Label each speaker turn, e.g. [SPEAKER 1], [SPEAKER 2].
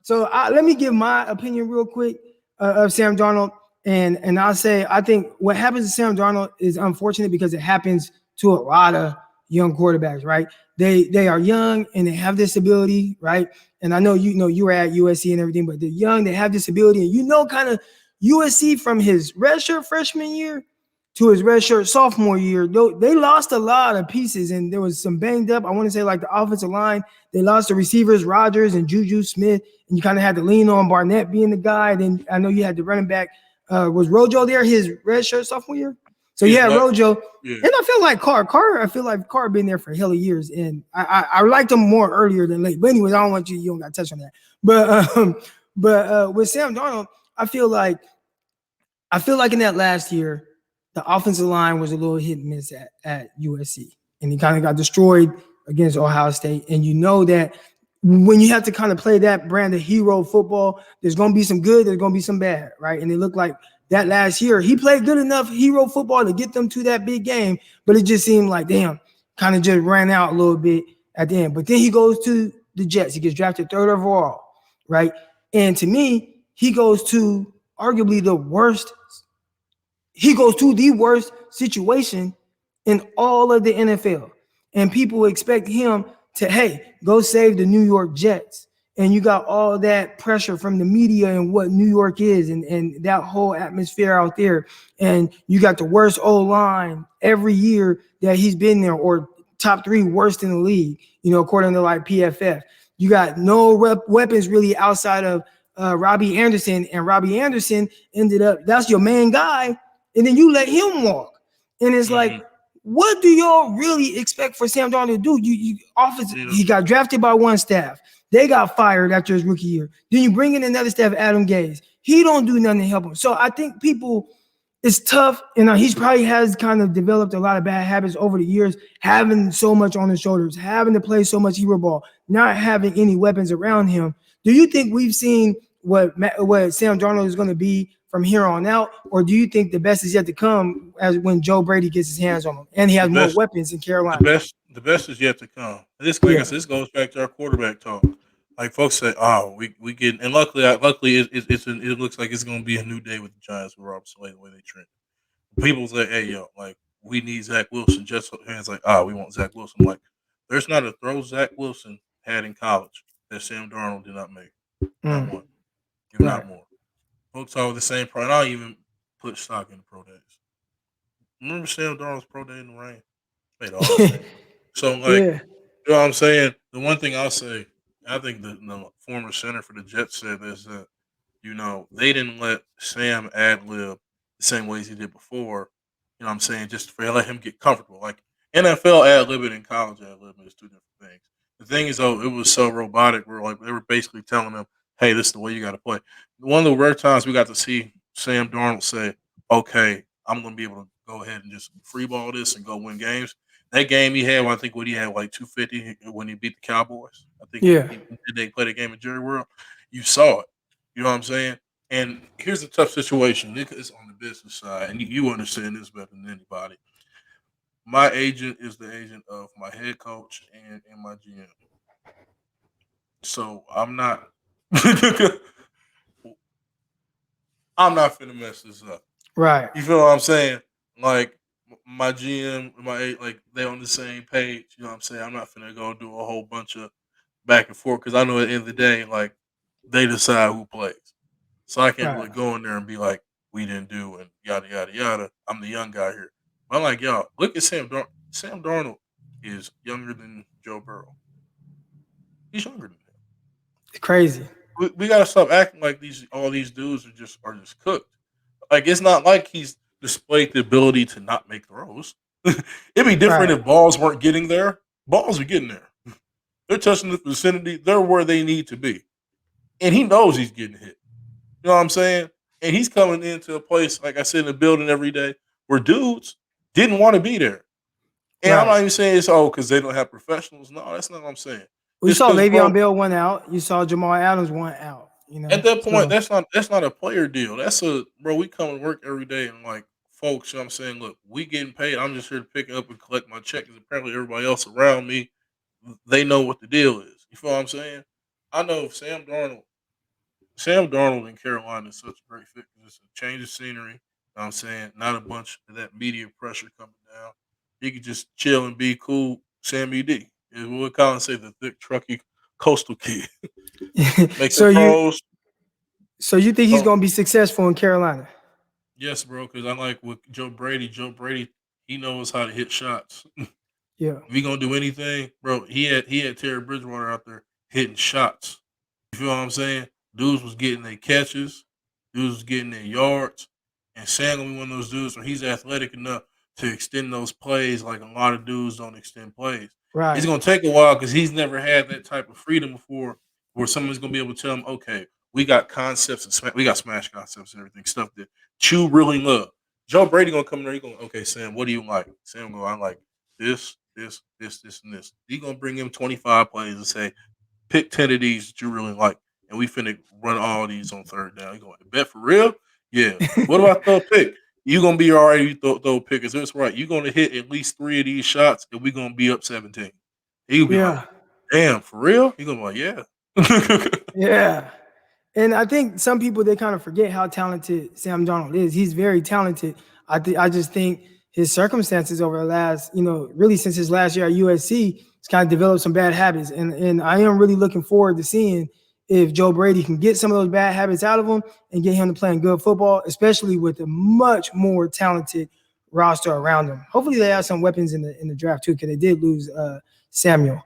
[SPEAKER 1] So let me give my opinion real quick of Sam Darnold, and I'll say I think what happens to Sam Darnold is unfortunate because it happens to a lot of young quarterbacks, right? They are young and they have this ability, right? And I know you were at USC and everything, but they're young, they have this ability, and kind of USC from his redshirt freshman year to his redshirt sophomore year, they lost a lot of pieces, and there was some banged up. I want to say like the offensive line, they lost the receivers, Rodgers and Juju Smith, and you kind of had to lean on Barnett being the guy. Then I know you had the running back. Was Rojo there his redshirt sophomore year? So yeah, Rojo. Yeah. And I feel like Carr. I feel like Carr been there for a hell of years, and I liked him more earlier than late. But anyways, I don't want you don't got to touch on that. But with Sam Darnold, I feel like in that last year, the offensive line was a little hit and miss at USC, and he kind of got destroyed against Ohio State. And you know that when you have to kind of play that brand of hero football, there's going to be some good, there's going to be some bad, right? And it looked like that last year, he played good enough hero football to get them to that big game, but it just seemed like, damn, kind of just ran out a little bit at the end. But then he goes to the Jets. He gets drafted 3rd overall, right? And to me, he goes to arguably the worst situation in all of the NFL. And people expect him to, hey, go save the New York Jets. And you got all that pressure from the media and what New York is and that whole atmosphere out there. And you got the worst O-line every year that he's been there, or top 3 worst in the league, according to like PFF. You got no weapons really outside of Robbie Anderson. And Robbie Anderson ended up, that's your main guy. And then you let him walk. And it's like, what do y'all really expect for Sam Darnold to do? He got drafted by one staff. They got fired after his rookie year. Then you bring in another staff, Adam Gase. He don't do nothing to help him. So I think it's tough. And he probably has kind of developed a lot of bad habits over the years, having so much on his shoulders, having to play so much hero ball, not having any weapons around him. Do you think we've seen what Sam Darnold is going to be from here on out, or do you think the best is yet to come as when Joe Brady gets his hands on him and he has more weapons in Carolina?
[SPEAKER 2] The best is yet to come. And this, like I said, this goes back to our quarterback talk. Like folks say, "Oh, we get," and luckily, it looks like it's going to be a new day with the Giants with Robert Saleh the way they trend. People say, "Hey, yo, like we need Zach Wilson." Just hands like, we want Zach Wilson." I'm like, there's not a throw Zach Wilson had in college that Sam Darnold did not make. Not one, if not more. Folks are the same pro. And I don't even put stock in the pro days. Remember Sam Darnold's pro day in the rain? Made all the sense. So, like, you know what I'm saying? The one thing I'll say, I think the former center for the Jets said is that, they didn't let Sam ad-lib the same ways he did before. You know what I'm saying? Just for let him get comfortable. Like, NFL ad-libbing and college ad-libbing is 2 different things. The thing is, though, it was so robotic where, like, they were basically telling him, hey, this is the way you got to play. One of the rare times we got to see Sam Darnold say, okay, I'm going to be able to go ahead and just free ball this and go win games. That game he had, I think he had like 250 when he beat the Cowboys. I think they played a game at Jerry World. You saw it. You know what I'm saying? And here's a tough situation. It's on the business side, and you understand this better than anybody. My agent is the agent of my head coach and my GM. So I'm not I'm not finna mess this up.
[SPEAKER 1] Right.
[SPEAKER 2] You feel what I'm saying? Like my GM, like they on the same page. You know what I'm saying? I'm not finna go do a whole bunch of back and forth because I know at the end of the day, like they decide who plays. So I can't really go in there and be like, we didn't do and yada yada yada. I'm the young guy here. But I'm like, y'all, look at Sam Darnold. Sam Darnold is younger than Joe Burrow. He's younger than him.
[SPEAKER 1] It's crazy.
[SPEAKER 2] We gotta stop acting like all these dudes are just cooked. Like it's not like he's displayed the ability to not make throws. It'd be different if balls weren't getting there. Balls are getting there. They're touching the vicinity. They're where they need to be, and he knows he's getting hit. You know what I'm saying? And he's coming into a place, like I said, in the building every day where dudes didn't want to be there. And I'm not even saying it's because they don't have professionals. No, that's not what I'm saying.
[SPEAKER 1] We saw Le'Veon Bell went out. You saw Jamal Adams went out.
[SPEAKER 2] At that point, that's not a player deal. That's bro. We come to work every day and like folks. You know what I'm saying, look, we getting paid. I'm just here to pick up and collect my check. Because apparently everybody else around me, they know what the deal is. You feel what I'm saying? I know if Sam Darnold Sam Darnold in Carolina is such a great fit. It's a change of scenery. You know what I'm saying? Not a bunch of that media pressure coming down. He could just chill and be cool. Sam ED is what Colin say, the thick, trucky coastal kid. Make the
[SPEAKER 1] So you
[SPEAKER 2] pros.
[SPEAKER 1] so you think he's
[SPEAKER 2] Oh,
[SPEAKER 1] going to be successful in Carolina?
[SPEAKER 2] yes, bro. Because I like with Joe Brady. Joe Brady, he knows how to hit shots.
[SPEAKER 1] Yeah.
[SPEAKER 2] If he gonna do anything, bro, he had Terry Bridgewater out there hitting shots. You feel what I'm saying? Dudes was getting their catches, dudes was getting their yards, and Sam gonna be one of those dudes where he's athletic enough to extend those plays like a lot of dudes don't extend plays. It's
[SPEAKER 1] Right.
[SPEAKER 2] gonna take a while because he's never had that type of freedom before, where someone's gonna be able to tell him, okay, we got concepts and we got smash concepts and everything, stuff that Chew really love. Joe Brady gonna come there, he going, okay, Sam, what do you like? Sam go, I like this, and this. He gonna bring him 25 plays and say, pick 10 of these that you really like, and we finna run all these on third down. You going, bet for real? Yeah. What about throw a pick? You gonna be all right if you throw a pick. Is this right? You gonna hit at least 3 of these shots, and we gonna be up 17. He'll be like,
[SPEAKER 1] Yeah.
[SPEAKER 2] damn, for real? He gonna be like, yeah.
[SPEAKER 1] Yeah. And I think some people they kind of forget how talented Sam Darnold is. He's very talented. I just think his circumstances over the last, really since his last year at USC, he's kind of developed some bad habits. And I am really looking forward to seeing if Joe Brady can get some of those bad habits out of him and get him to playing good football, especially with a much more talented roster around him. Hopefully they have some weapons in the draft too, because they did lose Samuel.